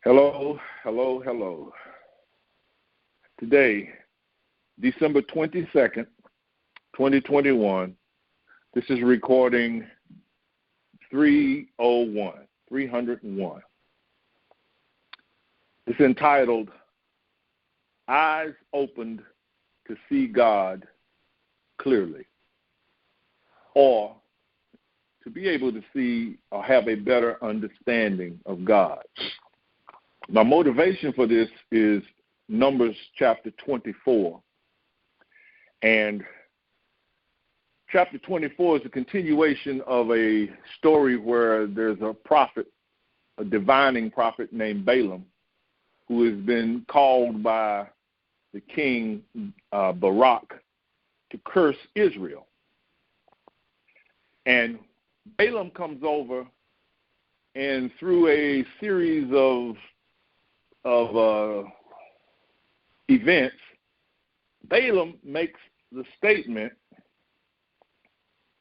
Hello, hello, hello. Today, December 22nd, 2021, this is recording 301. It's entitled, Eyes Opened to See God Clearly, or to be able to see or have a better understanding of God. My motivation for this is Numbers chapter 24. And chapter 24 is a continuation of a story where there's a prophet, a divining prophet named Balaam, who has been called by the king Barak to curse Israel. And Balaam comes over, and through a series of events, Balaam makes the statement,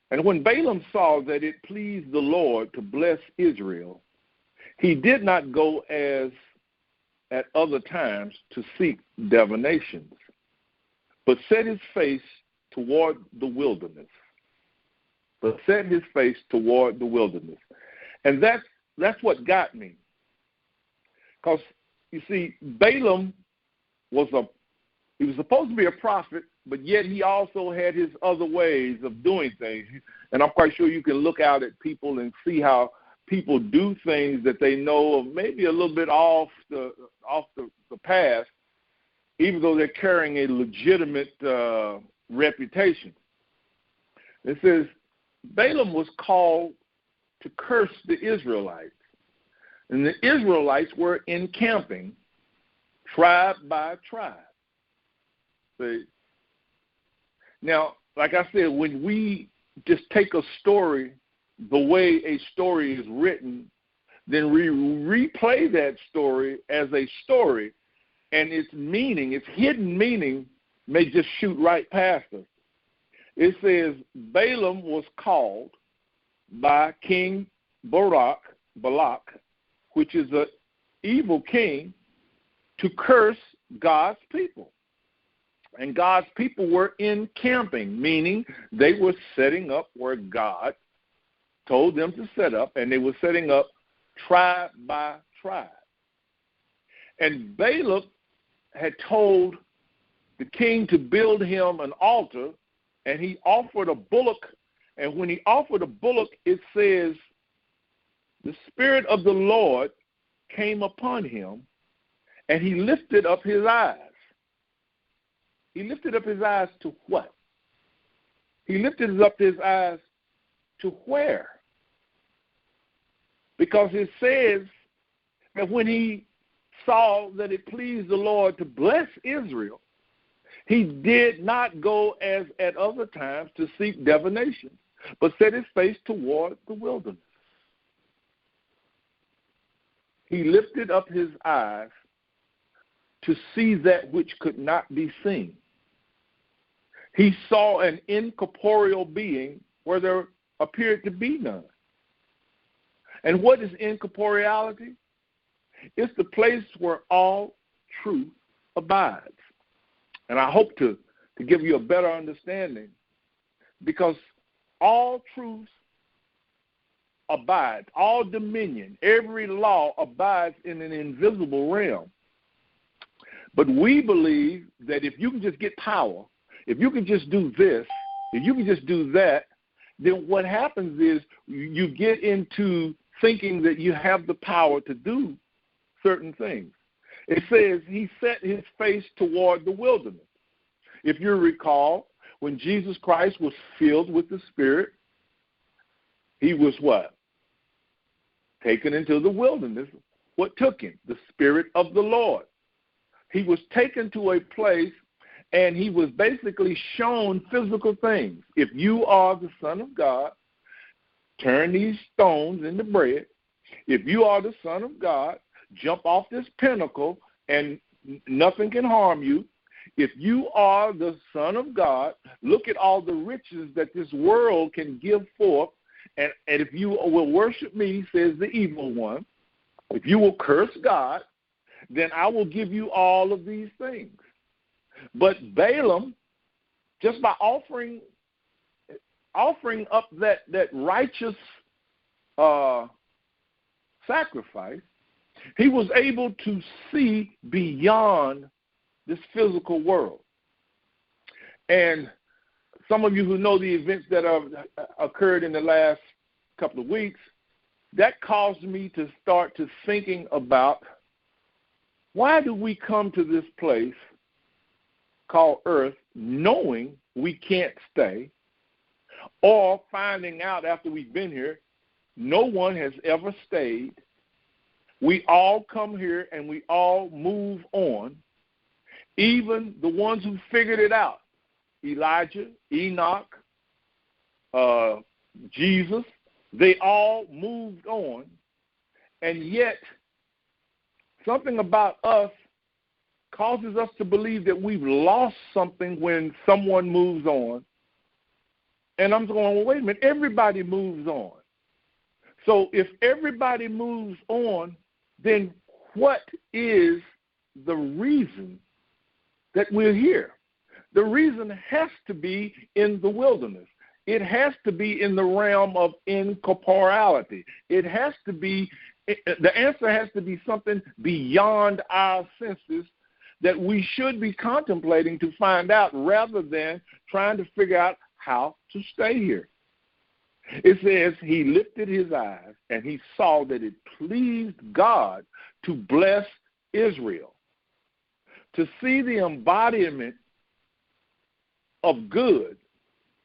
and when Balaam saw that it pleased the Lord to bless Israel, he did not go as at other times to seek divinations, but set his face toward the wilderness. And that's what got me. Because, you see, Balaam was supposed to be a prophet, but yet he also had his other ways of doing things. And I'm quite sure you can look out at people and see how people do things that they know of maybe a little bit off the path, even though they're carrying a legitimate reputation. It says Balaam was called to curse the Israelites. And the Israelites were encamping tribe by tribe. See? Now, like I said, when we just take a story the way a story is written, then we replay that story as a story, and its meaning, its hidden meaning, may just shoot right past us. It says Balaam was called by King Balak, which is an evil king, to curse God's people. And God's people were encamping, meaning they were setting up where God told them to set up, and they were setting up tribe by tribe. And Balak had told the king to build him an altar, and he offered a bullock. And when he offered a bullock, it says, the Spirit of the Lord came upon him, and he lifted up his eyes. He lifted up his eyes to what? He lifted up his eyes to where? Because it says that when he saw that it pleased the Lord to bless Israel, he did not go as at other times to seek divination, but set his face toward the wilderness. He lifted up his eyes to see that which could not be seen. He saw an incorporeal being where there appeared to be none. And what is incorporeality? It's the place where all truth abides. And I hope to give you a better understanding, because all truth abides, all dominion, every law abides in an invisible realm. But we believe that if you can just get power, if you can just do this, if you can just do that, then what happens is you get into thinking that you have the power to do certain things. It says he set his face toward the wilderness. If you recall, when Jesus Christ was filled with the Spirit, he was what? Taken into the wilderness. What took him? The Spirit of the Lord. He was taken to a place, and he was basically shown physical things. If you are the Son of God, turn these stones into bread. If you are the Son of God, jump off this pinnacle and nothing can harm you. If you are the Son of God, look at all the riches that this world can give forth. And if you will worship me, says the evil one, if you will curse God, then I will give you all of these things. But Balaam, just by offering up that righteous sacrifice, he was able to see beyond this physical world. And some of you who know the events that have occurred in the last couple of weeks, that caused me to start to thinking about, why do we come to this place called earth knowing we can't stay, or finding out after we've been here, no one has ever stayed. We all come here and we all move on. Even the ones who figured it out, Elijah, Enoch, Jesus, they all moved on. And yet, something about us causes us to believe that we've lost something when someone moves on. And I'm going, well, wait a minute, everybody moves on. So if everybody moves on, then what is the reason that we're here? The reason has to be in the wilderness. It has to be in the realm of incorporeality. It has to be, the answer has to be something beyond our senses that we should be contemplating to find out, rather than trying to figure out how to stay here. It says he lifted his eyes and he saw that it pleased God to bless Israel. To see the embodiment of good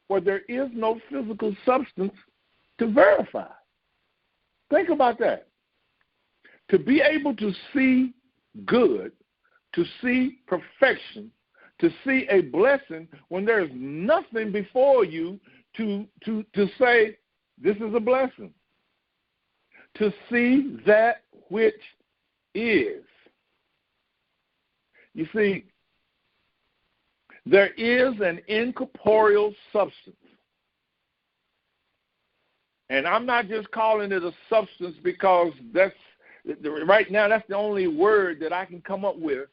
where there is no physical substance to verify. Think about that. To be able to see good, to see perfection, to see a blessing when there is nothing before you to say this is a blessing. To see that which is. You see, there is an incorporeal substance. And I'm not just calling it a substance because right now that's the only word that I can come up with,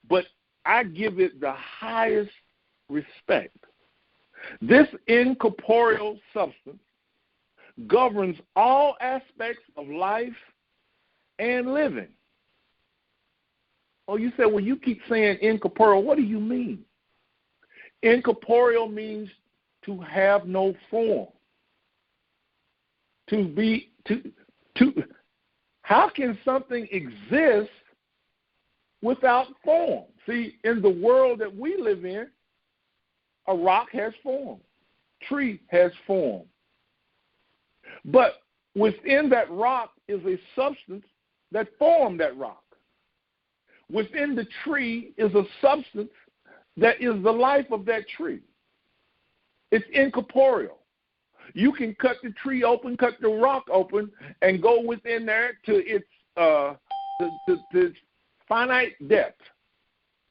but I give it the highest respect. This incorporeal substance governs all aspects of life and living. Oh, you said, well, you keep saying incorporeal. What do you mean? Incorporeal means to have no form. How can something exist without form? See, in the world that we live in, a rock has form. Tree has form. But within that rock is a substance that formed that rock. Within the tree is a substance that is the life of that tree. It's incorporeal. You can cut the tree open, cut the rock open, and go within there to its finite depth,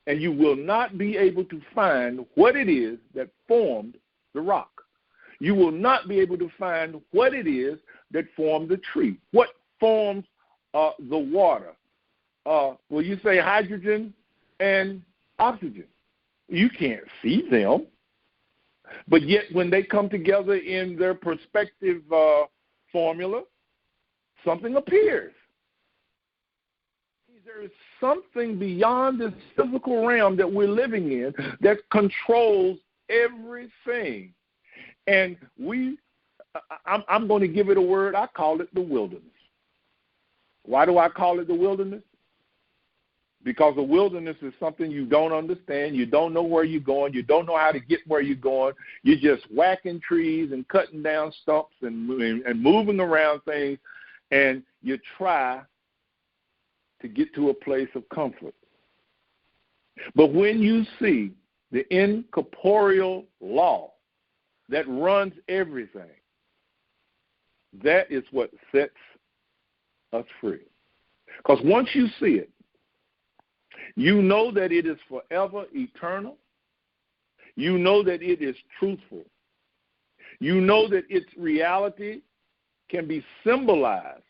and you will not be able to find what it is that formed the rock. You will not be able to find what it is that formed the tree, what forms the water. Well, you say hydrogen and oxygen. You can't see them. But yet when they come together in their perspective formula, something appears. There is something beyond this physical realm that we're living in that controls everything. And I'm going to give it a word. I call it the wilderness. Why do I call it the wilderness? Because the wilderness is something you don't understand. You don't know where you're going. You don't know how to get where you're going. You're just whacking trees and cutting down stumps and moving around things, and you try to get to a place of comfort. But when you see the incorporeal law that runs everything, that is what sets us free. Because once you see it, you know that it is forever eternal. You know that it is truthful. You know that its reality can be symbolized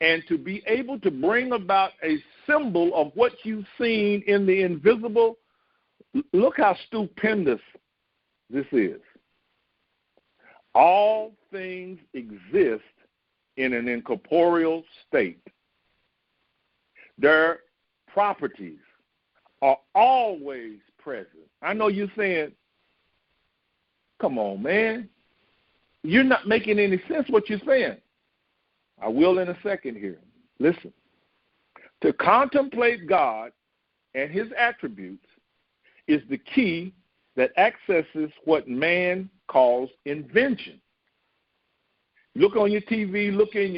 and to be able to bring about a symbol of what you've seen in the invisible. Look how stupendous this is. All things exist in an incorporeal state. Their properties are always present. I know you're saying, come on, man. You're not making any sense what you're saying. I will in a second here. Listen. To contemplate God and his attributes is the key that accesses what man calls invention. Look on your TV, look in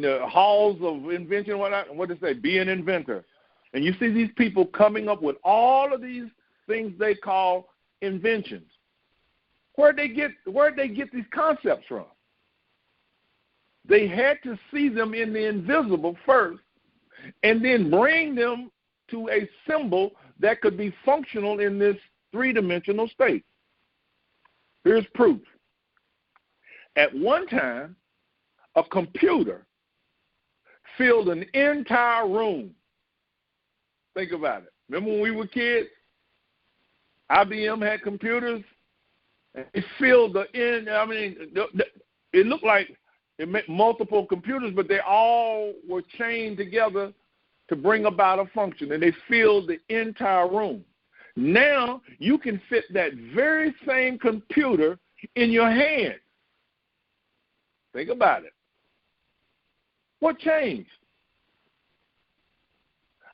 the halls of invention, what does it say? Be an inventor. And you see these people coming up with all of these things they call inventions. Where'd they get these concepts from? They had to see them in the invisible first and then bring them to a symbol that could be functional in this three-dimensional state. Here's proof. At one time, a computer filled an entire room. Think about it. Remember when we were kids? IBM had computers, and it filled it looked like it meant multiple computers, but they all were chained together to bring about a function, and they filled the entire room. Now you can fit that very same computer in your hand. Think about it. What changed?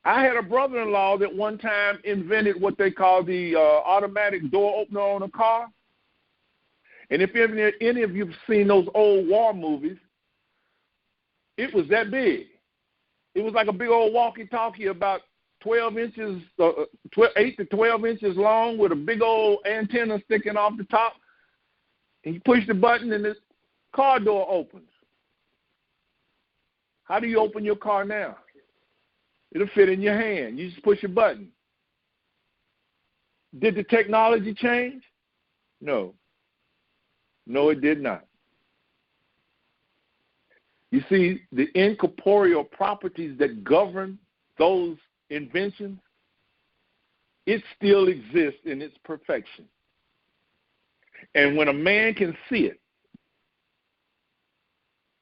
I had a brother-in-law that one time invented what they call the automatic door opener on a car. And if any of you have seen those old war movies, it was that big. It was like a big old walkie-talkie about 12 inches, 8 to 12 inches long with a big old antenna sticking off the top. And you push the button and this car door opens. How do you open your car now? It'll fit in your hand. You just push a button. Did the technology change? No. No, it did not. You see, the incorporeal properties that govern those inventions, it still exists in its perfection. And when a man can see it,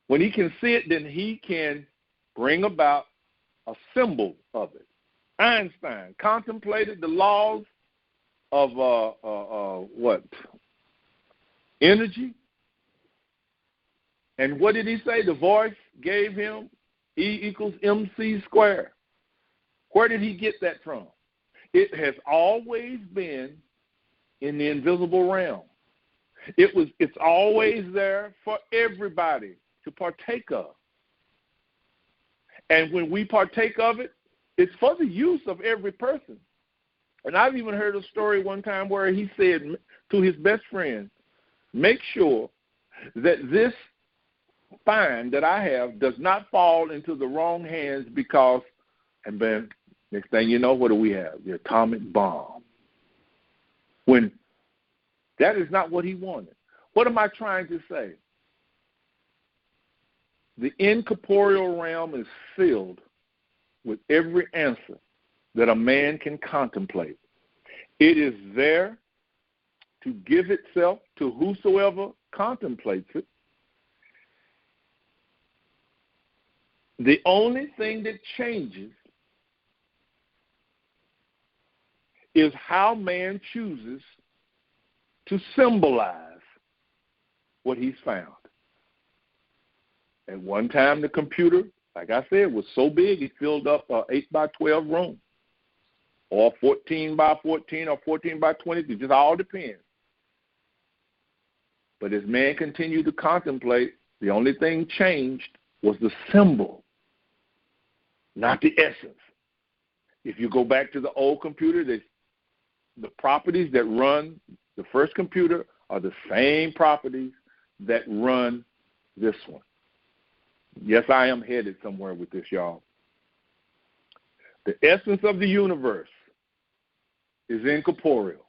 when he can see it, then he can bring about a symbol of it. Einstein contemplated the laws of energy. And what did he say? The voice gave him E equals MC squared. Where did he get that from? It has always been in the invisible realm. It's always there for everybody to partake of. And when we partake of it, it's for the use of every person. And I've even heard a story one time where he said to his best friend, make sure that this find that I have does not fall into the wrong hands because, and then next thing you know, what do we have? The atomic bomb. When that is not what he wanted. What am I trying to say? The incorporeal realm is filled with every answer that a man can contemplate. It is there to give itself to whosoever contemplates it. The only thing that changes is how man chooses to symbolize what he's found. At one time, the computer, like I said, was so big it filled up an 8 by 12 room, or 14 by 14, or 14 by 20. It just all depends. But as man continued to contemplate, the only thing changed was the symbol, not the essence. If you go back to the old computer, the properties that run the first computer are the same properties that run this one. Yes, I am headed somewhere with this, y'all. The essence of the universe is incorporeal,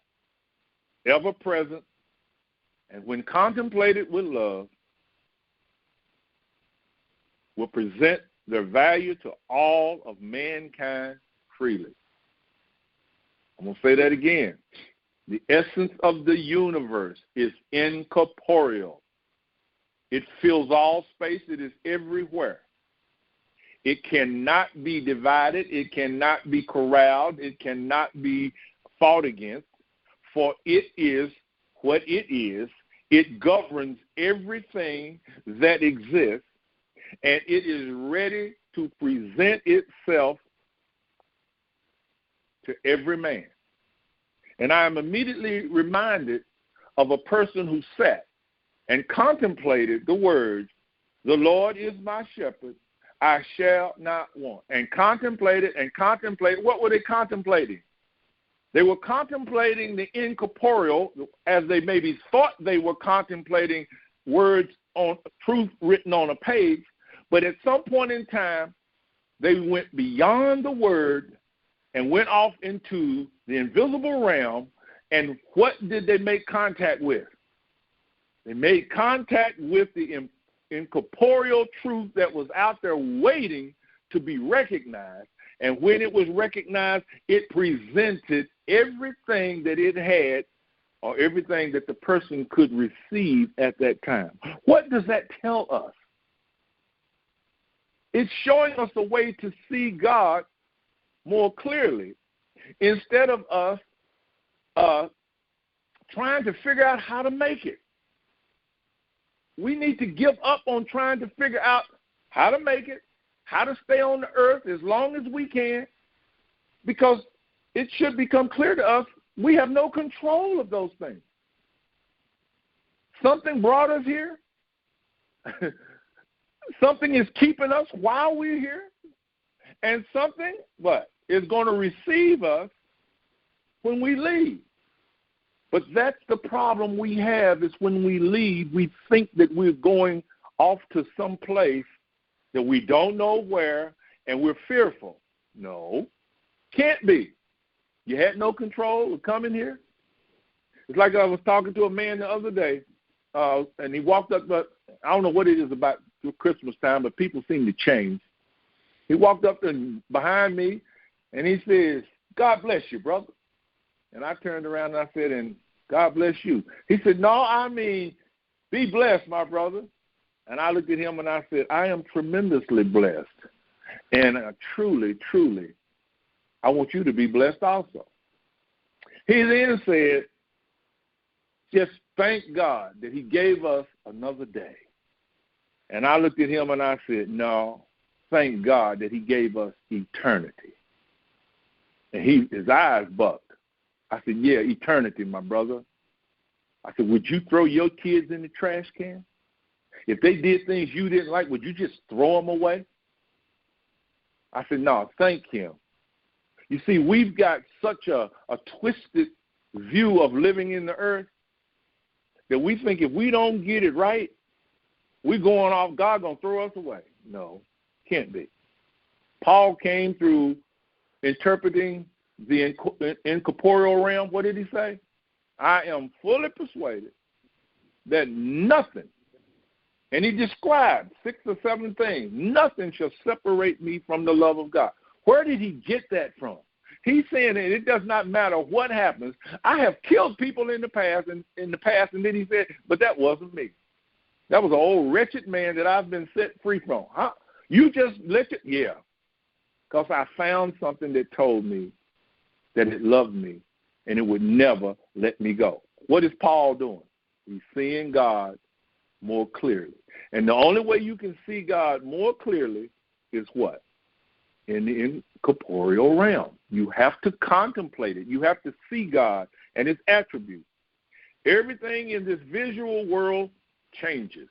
ever present, and when contemplated with love, will present their value to all of mankind freely. I'm going to say that again. The essence of the universe is incorporeal. It fills all space. It is everywhere. It cannot be divided. It cannot be corralled. It cannot be fought against, for it is what it is. It governs everything that exists, and it is ready to present itself to every man. And I am immediately reminded of a person who sat and contemplated the words, "The Lord is my shepherd, I shall not want." And contemplated. What were they contemplating? They were contemplating the incorporeal, as they maybe thought they were contemplating words on truth written on a page, but at some point in time, they went beyond the word and went off into the invisible realm. And what did they make contact with? They made contact with the incorporeal truth that was out there waiting to be recognized. And when it was recognized, it presented everything that it had, or everything that the person could receive at that time. What does that tell us? It's showing us a way to see God more clearly, instead of us trying to figure out how to make it. We need to give up on trying to figure out how to make it, how to stay on the earth as long as we can, because it should become clear to us we have no control of those things. Something brought us here. Something is keeping us while we're here. And something, is going to receive us when we leave. But that's the problem we have, is when we leave, we think that we're going off to some place that we don't know where, and we're fearful. No, can't be. You had no control of coming here. It's like I was talking to a man the other day, and he walked up, but I don't know what it is about Christmas time, but people seem to change. He walked up and behind me, and he says, "God bless you, brother." And I turned around and I said, "And God bless you." He said, "No, I mean, be blessed, my brother." And I looked at him and I said, "I am tremendously blessed. And truly, truly, I want you to be blessed also." He then said, "Just thank God that he gave us another day." And I looked at him and I said, "No, thank God that he gave us eternity." And his eyes bucked. I said, "Yeah, eternity, my brother." I said, "Would you throw your kids in the trash can? If they did things you didn't like, would you just throw them away?" I said, "No, thank him." You see, we've got such a twisted view of living in the earth that we think if we don't get it right, we're going off, God going to throw us away. No, can't be. Paul came through interpreting the incorporeal realm. What did he say? "I am fully persuaded that nothing," and he described 6 or 7 things, "nothing shall separate me from the love of God." Where did he get that from? He's saying that it does not matter what happens. I have killed people in the past, and then he said, "But that wasn't me. That was an old wretched man that I've been set free from." Huh? You just let it? Yeah. Because I found something that told me that it loved me and it would never let me go. What is Paul doing? He's seeing God more clearly. And the only way you can see God more clearly is what? In the incorporeal realm. You have to contemplate it. You have to see God and his attributes. Everything in this visual world changes.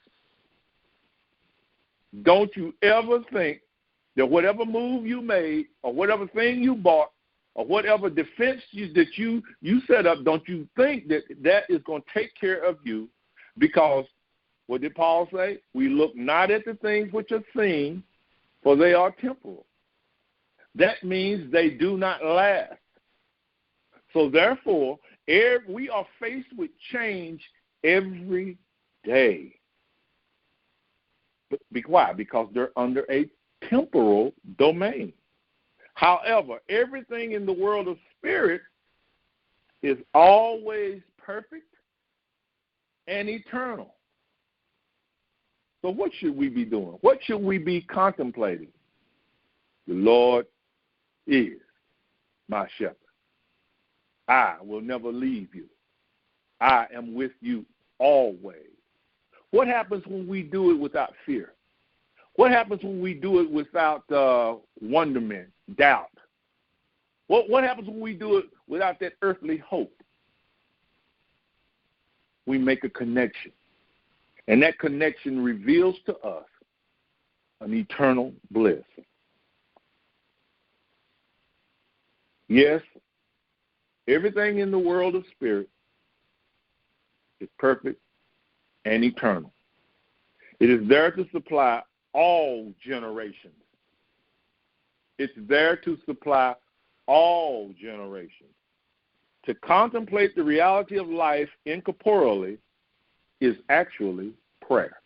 Don't you ever think that whatever move you made or whatever thing you bought or whatever defense that you set up, don't you think that is going to take care of you, because what did Paul say? We look not at the things which are seen, for they are temporal. That means they do not last. So therefore, we are faced with change every day. Why? Because they're under a temporal domain. However, everything in the world of spirit is always perfect and eternal. So what should we be doing? What should we be contemplating? The Lord is my shepherd. I will never leave you. I am with you always. What happens when we do it without fear? What happens when we do it without wonderment, doubt? What happens when we do it without that earthly hope? We make a connection. And that connection reveals to us an eternal bliss. Yes, everything in the world of spirit is perfect and eternal. It is there to supply all generations. It's there to supply all generations. To contemplate the reality of life incorporeally is actually prayer.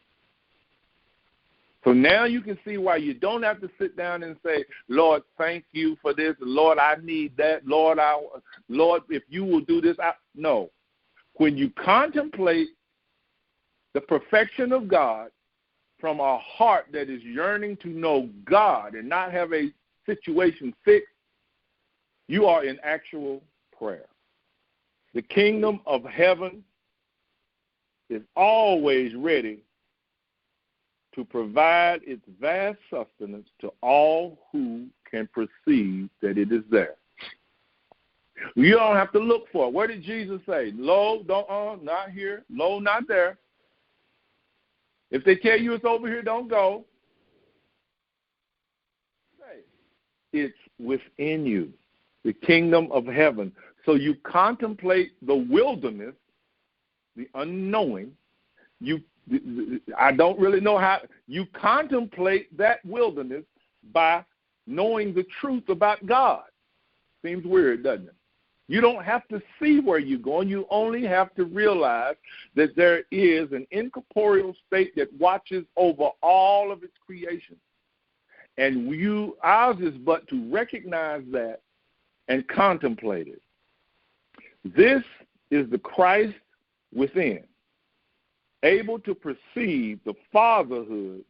So now you can see why you don't have to sit down and say, Lord, thank you for this. Lord, I need that. Lord, if you will do this. No. When you contemplate the perfection of God from a heart that is yearning to know God and not have a situation fixed, you are in actual prayer. The kingdom of heaven is always ready to provide its vast sustenance to all who can perceive that it is there. You don't have to look for it. What did Jesus say? Lo, not here. Lo, not there. If they tell you it's over here, don't go. It's within you, the kingdom of heaven. So you contemplate the wilderness, the unknowing. I don't really know how. You contemplate that wilderness by knowing the truth about God. Seems weird, doesn't it? You don't have to see where you're going. You only have to realize that there is an incorporeal state that watches over all of its creation. And ours is but to recognize that and contemplate it. This is the Christ within, able to perceive the fatherhood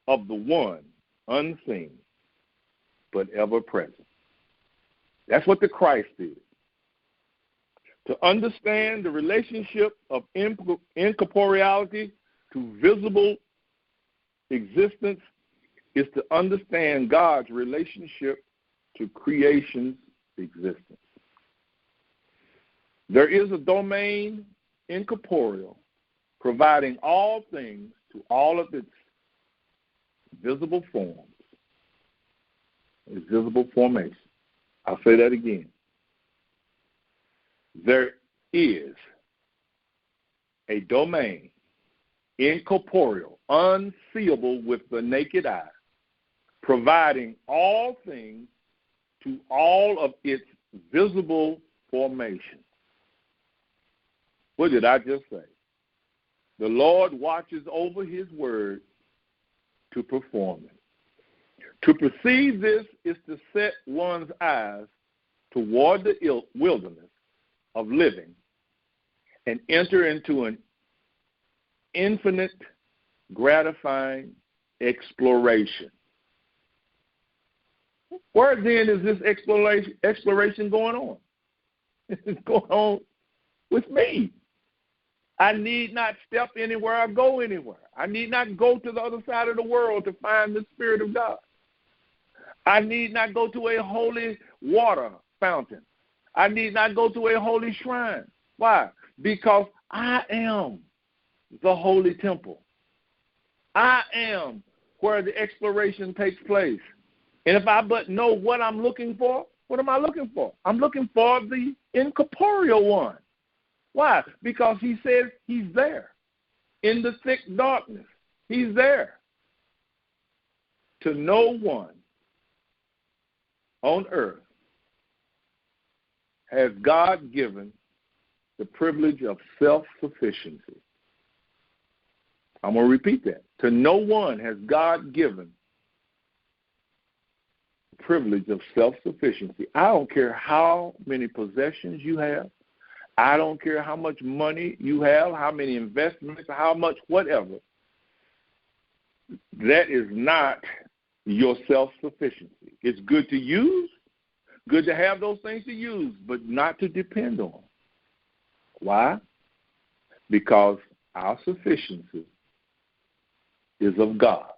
of the one unseen but ever present. That's what the Christ is. To understand the relationship of incorporeality to visible existence is to understand God's relationship to creation's existence. There is a domain incorporeal providing all things to all of its visible forms, its visible formation. I'll say that again. There is a domain incorporeal, unseeable with the naked eye, providing all things to all of its visible formation. What did I just say? The Lord watches over his word to perform it. To perceive this is to set one's eyes toward the wilderness of living and enter into an infinite, gratifying exploration. Where then is this exploration going on? It's going on with me. I need not step anywhere or go anywhere. I need not go to the other side of the world to find the Spirit of God. I need not go to a holy water fountain. I need not go to a holy shrine. Why? Because I am the holy temple. I am where the exploration takes place. And if I but know what I'm looking for, what am I looking for? I'm looking for the incorporeal one. Why? Because he says he's there. In the thick darkness, he's there. To no one on earth has God given the privilege of self-sufficiency. I'm going to repeat that. To no one has God given privilege of self-sufficiency. I don't care how many possessions you have. I don't care how much money you have, how many investments, how much whatever. That is not your self-sufficiency. It's good to use, good to have those things to use, but not to depend on. Why? Because our sufficiency is of God,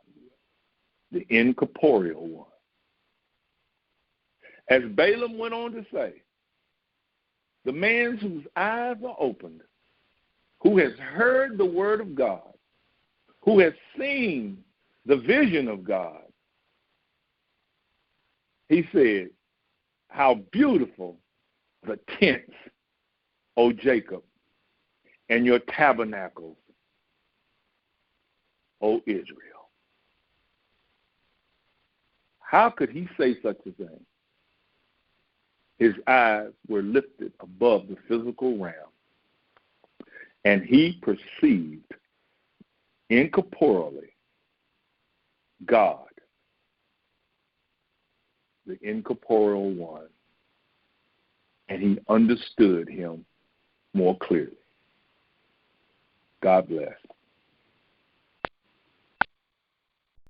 the incorporeal one. As Balaam went on to say, the man whose eyes are opened, who has heard the word of God, who has seen the vision of God, he said, how beautiful the tents, O Jacob, and your tabernacles, O Israel. How could he say such a thing? His eyes were lifted above the physical realm, and he perceived incorporeally God, the incorporeal one, and he understood him more clearly. God bless.